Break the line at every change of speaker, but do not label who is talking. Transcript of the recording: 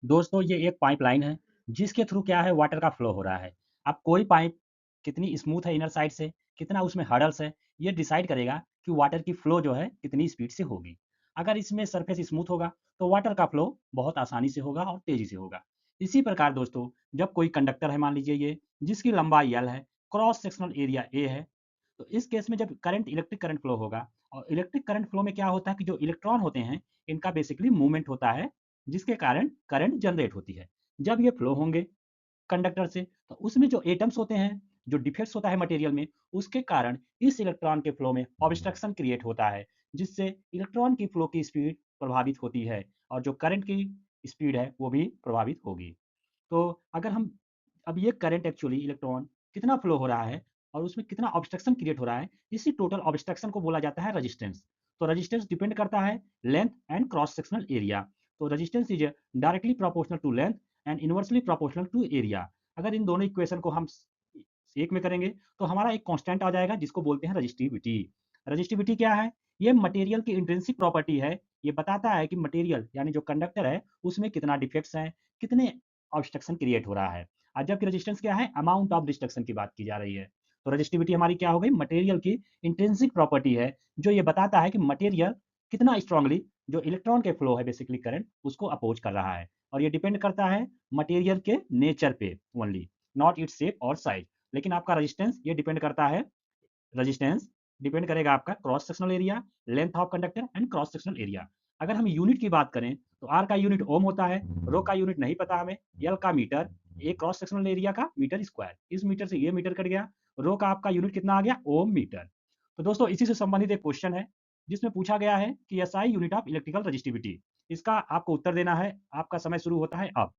दोस्तों ये एक पाइपलाइन है जिसके थ्रू क्या है वाटर का फ्लो हो रहा है। अब कोई पाइप कितनी स्मूथ है इनर साइड से, कितना उसमें हर्डल्स है, ये डिसाइड करेगा कि वाटर की फ्लो जो है कितनी स्पीड से होगी। अगर इसमें सरफेस स्मूथ होगा तो वाटर का फ्लो बहुत आसानी से होगा और तेजी से होगा। इसी प्रकार दोस्तों जब कोई कंडक्टर है मान लीजिए ये जिसकी लंबाई L है, क्रॉस सेक्शनल एरिया A है, तो इस केस में जब करंट इलेक्ट्रिक करंट फ्लो होगा और इलेक्ट्रिक करंट फ्लो में क्या होता है कि जो इलेक्ट्रॉन होते हैं इनका बेसिकली मूवमेंट होता है जिसके कारण करंट जनरेट होती है। जब ये फ्लो होंगे कंडक्टर से तो उसमें जो एटम्स होते हैं, जो डिफेक्ट्स होता है मटेरियल में, उसके कारण इस इलेक्ट्रॉन के फ्लो में ऑब्स्ट्रक्शन क्रिएट होता है, जिससे इलेक्ट्रॉन की फ्लो की स्पीड प्रभावित होती है और जो करंट की स्पीड है वो भी प्रभावित होगी। तो अगर हम अब ये करंट एक्चुअली इलेक्ट्रॉन कितना फ्लो हो रहा है और उसमें कितना ऑब्स्ट्रक्शन क्रिएट हो रहा है, इसी टोटल ऑब्स्ट्रक्शन को बोला जाता है रेजिस्टेंस। तो रेजिस्टेंस डिपेंड करता है length and cross sectional area. तो resistance is directly proportional to length and inversely proportional to area. अगर इन दोनों इक्वेशन को हम एक में करेंगे तो हमारा एक कांस्टेंट आ जाएगा जिसको बोलते हैं रजिस्टिविटी। रजिस्टिविटी क्या है? ये मटेरियल की इंट्रिंसिक प्रॉपर्टी है। ये बताता है कि मटेरियल यानी जो कंडक्टर है उसमें कितना डिफेक्ट्स हैं, कितने ऑब्स्ट्रक्शन क्रिएट हो रहा है। और जबकि रेजिस्टेंस क्या है? अमाउंट ऑफ डिस्ट्रक्शन की बात की जा रही है। तो रेजिस्टिविटी हमारी क्या हो गई? मटेरियल की इंट्रिंसिक प्रॉपर्टी है जो ये बताता है कि मटेरियल कितना स्ट्रांगली जो इलेक्ट्रॉन के फ्लो है बेसिकली करंट उसको अपोज कर रहा है। और ये डिपेंड करता है मटेरियल के नेचर पे ओनली, नॉट इट्स शेप और साइज। लेकिन आपका रेजिस्टेंस ये डिपेंड करता है, रेजिस्टेंस डिपेंड करेगा आपका cross sectional area, length of conductor and cross sectional area. अगर हम यूनिट की बात करें तो आर का यूनिट ओम होता है, रो का यूनिट नहीं पता हमें, एल का मीटर, ए क्रॉस सेक्शनल एरिया का मीटर स्क्वायर। इस मीटर से ये मीटर कट गया, रो का आपका यूनिट कितना आ गया? ओम मीटर। तो दोस्तों इसी से संबंधित एक क्वेश्चन है जिसमें पूछा गया है कि SI unit of electrical resistivity. इसका आपको उत्तर देना है। आपका समय शुरू होता है अब।